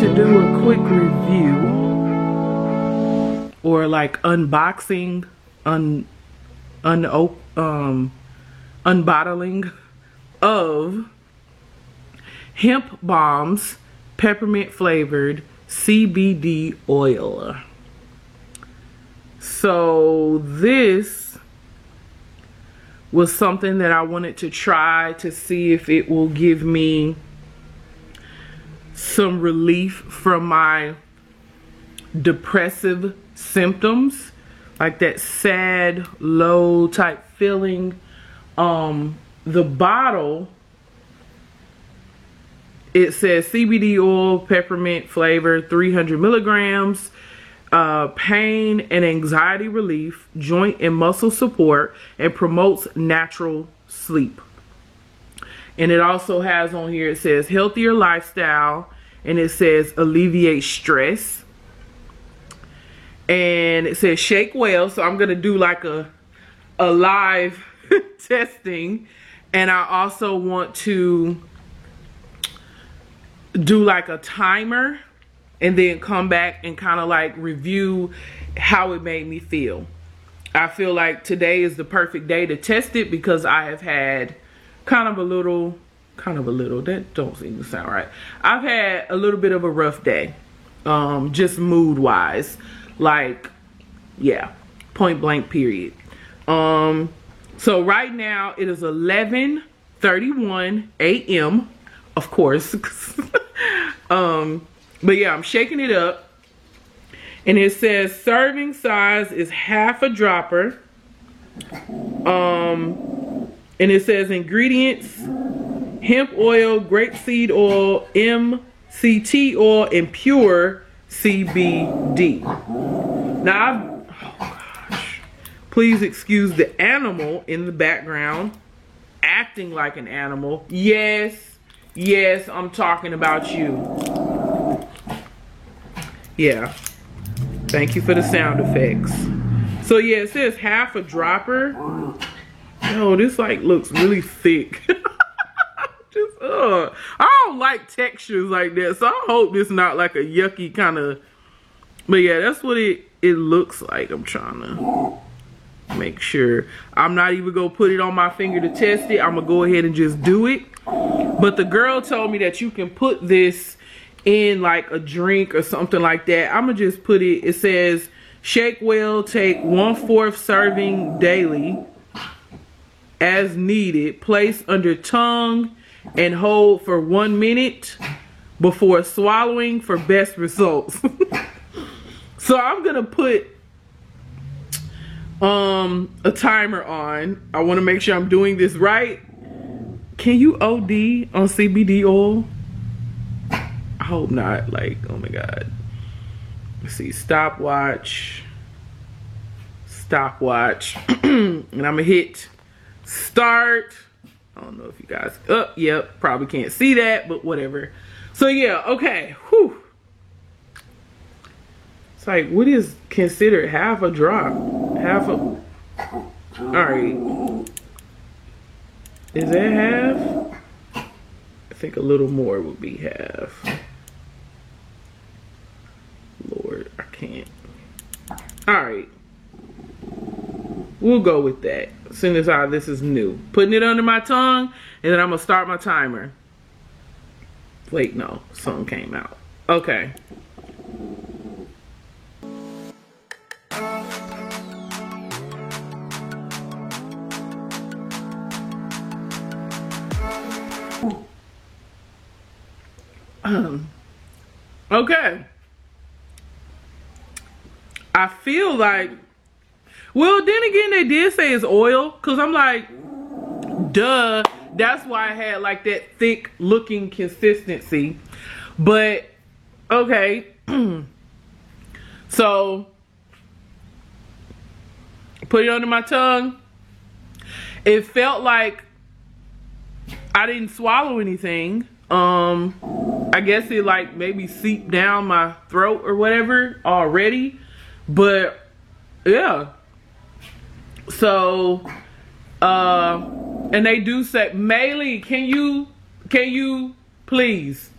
to do a quick review or like unboxing, unbottling of Hemp Bombs peppermint flavored CBD oil. So this was something that I wanted to try to see if it will give me some relief from my depressive symptoms, like that sad, low type feeling. The bottle, it says CBD oil, peppermint flavor, 300 milligrams, pain and anxiety relief, joint and muscle support, and promotes natural sleep. And it also has on here, it says healthier lifestyle, and it says alleviate stress. And it says shake well, so I'm gonna do like a live testing. And I also want to do like a timer and then come back and kind of like review how it made me feel. I feel like today is the perfect day to test it because I have had kind of a little, that don't seem to sound right. I've had a little bit of a rough day, just mood wise, like, yeah, point blank period. So right now it is 11:31 a.m. of course. But yeah, I'm shaking it up. And it says serving size is half a dropper. And it says ingredients: hemp oil, grapeseed oil, MCT oil, and pure CBD. Now, oh gosh, please excuse the animal in the background acting like an animal. Yes, I'm talking about you. Yeah, thank you for the sound effects. So yeah, it says half a dropper. Yo, this like looks really thick. I don't like textures like that, so I hope this not like a yucky kind of. But yeah, that's what it looks like. I'm trying to make sure. I'm not even gonna put it on my finger to test it. I'm gonna go ahead and just do it. But the girl told me that you can put this in like a drink or something like that. I'm gonna just put it. It says shake well, take 1/4 serving daily as needed. Place under tongue and hold for 1 minute before swallowing for best results. So I'm gonna put a timer on. I want to make sure I'm doing this right. Can you OD on CBD oil? I hope not. Like, oh my god. Let's see, stopwatch. And I'm gonna hit start. I don't know if you guys, yep, probably can't see that, but whatever. So yeah, okay, whew. It's like, what is considered half a drop? All right. Is that half? I think a little more would be half. Lord, I can't. All right. We'll go with that. Seeing as how this is new. Putting it under my tongue, and then I'm gonna start my timer. Wait, no, something came out. Okay. Okay. I feel like, well, then again, they did say it's oil, because I'm like, duh. That's why I had like that thick looking consistency. But, okay. So, put it under my tongue. It felt like I didn't swallow anything. I guess it like maybe seeped down my throat or whatever already. But yeah. So and they do say, Maylee, can you please?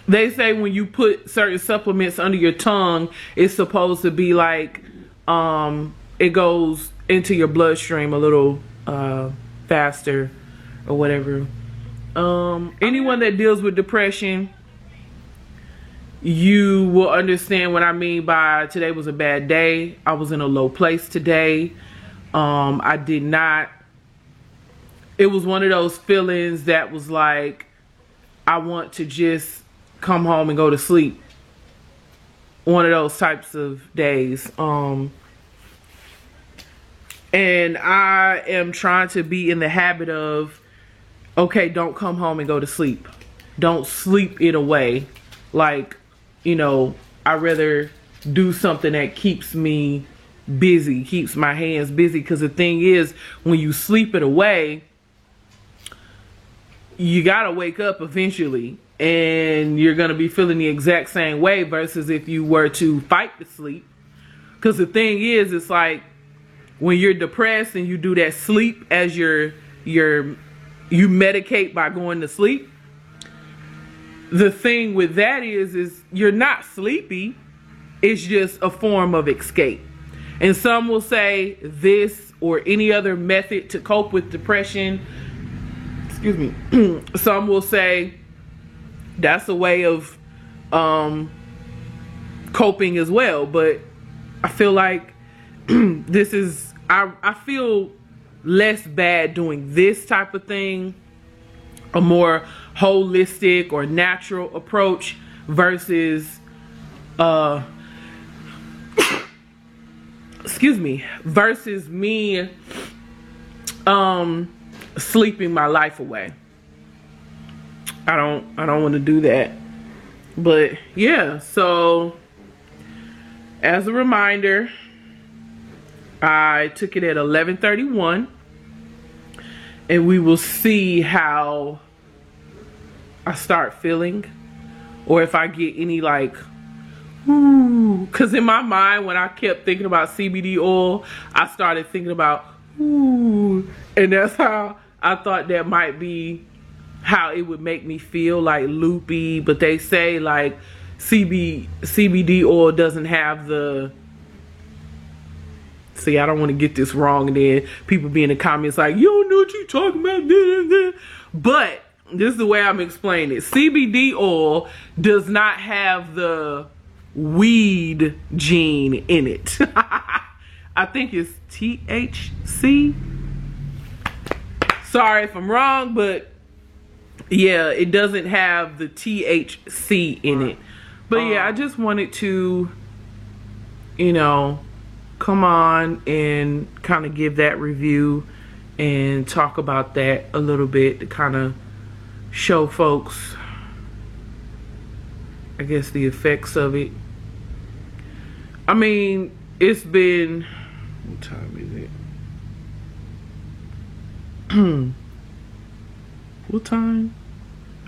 They say when you put certain supplements under your tongue, it's supposed to be like, it goes into your bloodstream a little faster or whatever. Anyone that deals with depression, you will understand what I mean by today was a bad day. I was in a low place today. I did not, it was one of those feelings that was like, I want to just come home and go to sleep. One of those types of days. And I am trying to be in the habit of, okay, don't come home and go to sleep. Don't sleep it away. Like, you know, I'd rather do something that keeps me busy, keeps my hands busy. Because the thing is, when you sleep it away, you gotta wake up eventually. And you're going to be feeling the exact same way versus if you were to fight the sleep. Because the thing is, it's like when you're depressed and you do that sleep as you medicate by going to sleep. The thing with that is you're not sleepy. It's just a form of escape. And some will say this or any other method to cope with depression. Excuse me. Some will say that's a way of coping as well. But I feel like this is, I feel less bad doing this type of thing, a more holistic or natural approach versus excuse me, versus me sleeping my life away. I don't want to do that. But yeah, so as a reminder, I took it at 11:31, and we will see how I start feeling, or if I get any like, ooh, because in my mind when I kept thinking about CBD oil, I started thinking about ooh, and that's how I thought that might be how it would make me feel, like loopy. But they say like CBD oil doesn't have the, see, I don't want to get this wrong and then people be in the comments like, you don't know what you talking about. But this is the way I'm explaining it. CBD oil does not have the weed gene in it. I think it's THC. Sorry if I'm wrong, but yeah, it doesn't have the THC in it. But yeah, I just wanted to, you know, come on and kind of give that review and talk about that a little bit to kind of show folks, I guess, the effects of it. I mean, it's been, what time is it? What time?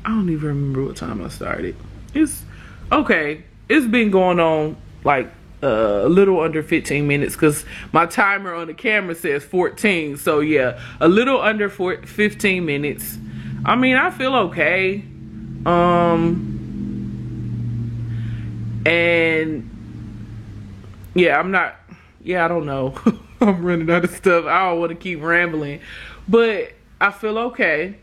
I don't even remember what time I started. It's okay. It's been going on like a little under 15 minutes because my timer on the camera says 14. So yeah, a little under 15 minutes. I mean, I feel okay. And yeah, I'm not, yeah, I don't know. I'm running out of stuff. I don't want to keep rambling, but I feel okay.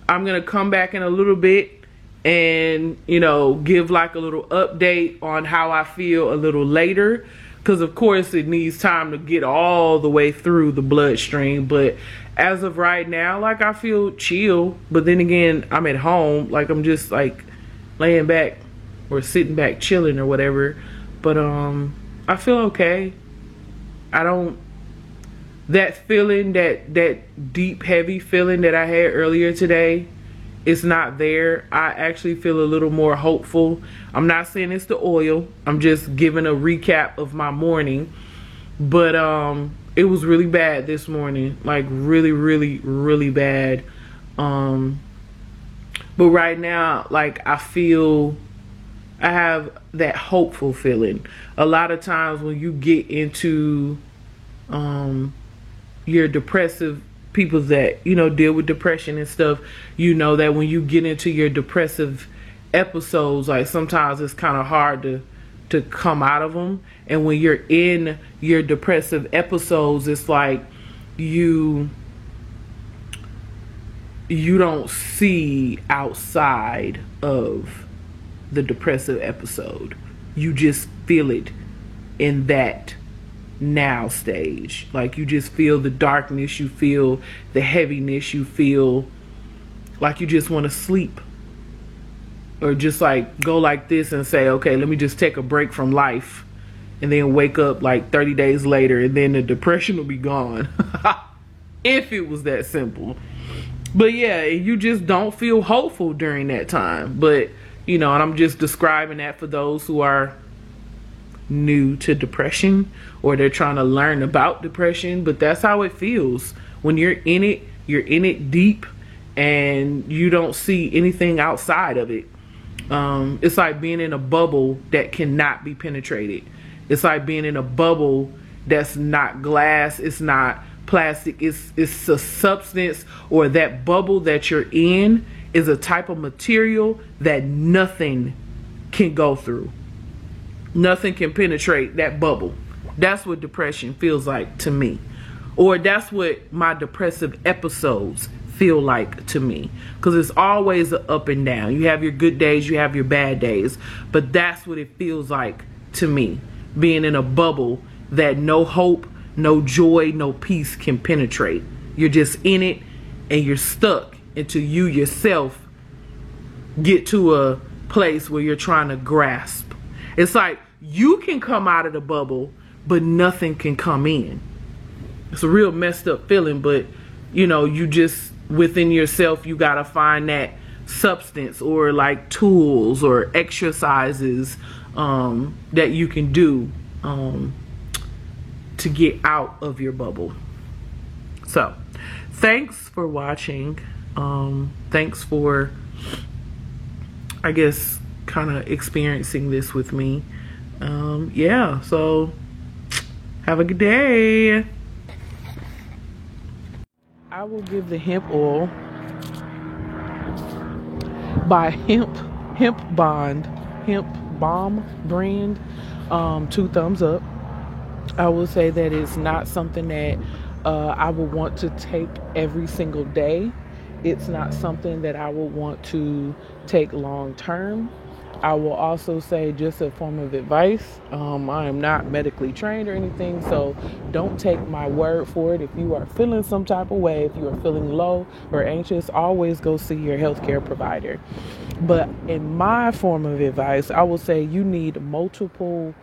I'm going to come back in a little bit and, you know, give like a little update on how I feel a little later. Because, of course, it needs time to get all the way through the bloodstream. But as of right now, like, I feel chill. But then again, I'm at home. Like, I'm just, like, laying back or sitting back chilling or whatever. But I feel okay. I don't, that feeling, that deep, heavy feeling that I had earlier today, it's not there. I actually feel a little more hopeful. I'm not saying it's the oil. I'm just giving a recap of my morning. But it was really bad this morning. Like really, really, really bad. But right now, like I have that hopeful feeling. A lot of times when you get into your depressive people that, you know, deal with depression and stuff, you know that when you get into your depressive episodes, like sometimes it's kind of hard to come out of them. And when you're in your depressive episodes, it's like you don't see outside of the depressive episode. You just feel it in that now stage. Like you just feel the darkness, you feel the heaviness, you feel like you just want to sleep, or just like go like this and say, okay, let me just take a break from life, and then wake up like 30 days later, and then the depression will be gone. If it was that simple. But yeah, you just don't feel hopeful during that time. But, you know, and I'm just describing that for those who are new to depression, or they're trying to learn about depression. But that's how it feels when you're in it deep, and you don't see anything outside of it. It's like being in a bubble that cannot be penetrated. It's like being in a bubble that's not glass, it's not plastic, it's a substance, or that bubble that you're in is a type of material that nothing can go through. Nothing can penetrate that bubble. That's what depression feels like to me. Or that's what my depressive episodes feel like to me. Because it's always an up and down. You have your good days, you have your bad days. But that's what it feels like to me. Being in a bubble that no hope, no joy, no peace can penetrate. You're just in it, and you're stuck until you yourself get to a place where you're trying to grasp. It's like you can come out of the bubble, but nothing can come in. It's a real messed up feeling, but you know, you just within yourself, you gotta find that substance, or like tools or exercises that you can do to get out of your bubble. So thanks for watching. Thanks for, I guess, kind of experiencing this with me. Yeah, so have a good day. I will give the hemp oil by Hemp Balm brand 2 thumbs up. I will say that it's not something that I would want to take every single day. It's not something that I would want to take long term. I will also say, just a form of advice, I am not medically trained or anything, so don't take my word for it. If you are feeling some type of way, if you are feeling low or anxious, always go see your healthcare provider. But in my form of advice, I will say you need multiple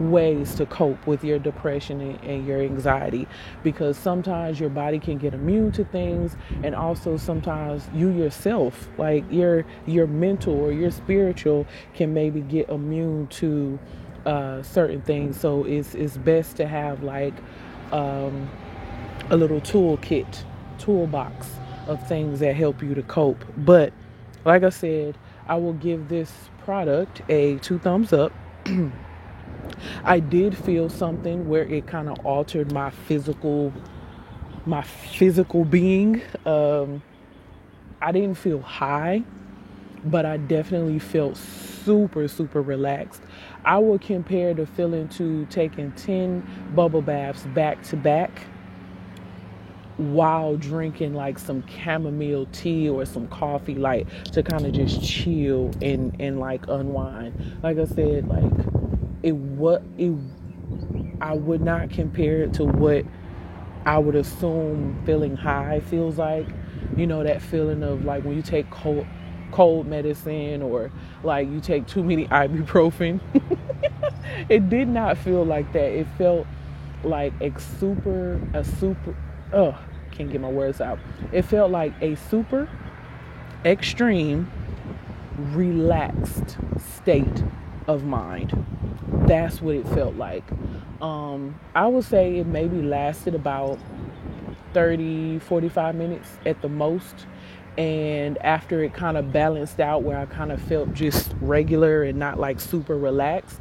ways to cope with your depression and your anxiety, because sometimes your body can get immune to things, and also sometimes you yourself, like your mental or your spiritual, can maybe get immune to certain things. So it's best to have like a little toolbox of things that help you to cope. But like I said, I will give this product a 2 thumbs up. I did feel something where it kind of altered my physical being. I didn't feel high, but I definitely felt super, super relaxed. I would compare the feeling to taking 10 bubble baths back to back while drinking like some chamomile tea or some coffee, like to kind of just chill and like unwind. Like I said, like I would not compare it to what I would assume feeling high feels like. You know, that feeling of like when you take cold medicine, or like you take too many ibuprofen. It did not feel like that. It felt like can't get my words out. It felt like a super extreme relaxed state of mind. That's what it felt like. I would say it maybe lasted about 30-45 minutes at the most. And after it kind of balanced out, where I kind of felt just regular and not like super relaxed,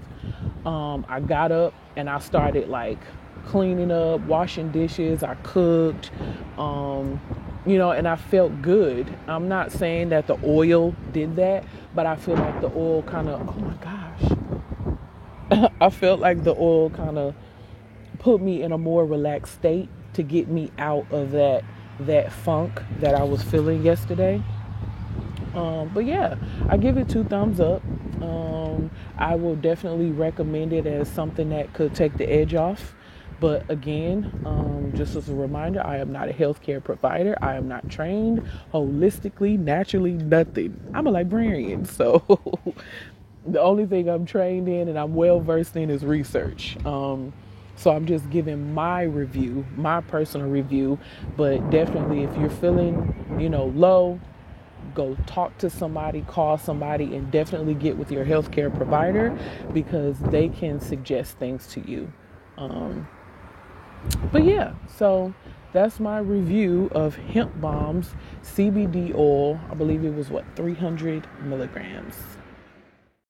I got up and I started like cleaning up, washing dishes. I cooked, and I felt good. I'm not saying that the oil did that, but I feel like the oil kind of, oh my gosh, I felt like the oil kind of put me in a more relaxed state to get me out of that funk that I was feeling yesterday. But yeah, I give it 2 thumbs up. I will definitely recommend it as something that could take the edge off. But again, just as a reminder, I am not a healthcare provider. I am not trained holistically, naturally, nothing. I'm a librarian, so the only thing I'm trained in and I'm well versed in is research. So I'm just giving my review, my personal review. But definitely, if you're feeling, low, go talk to somebody, call somebody, and definitely get with your healthcare provider because they can suggest things to you. But yeah, so that's my review of Hemp Bomb's CBD oil. I believe it was 300 milligrams.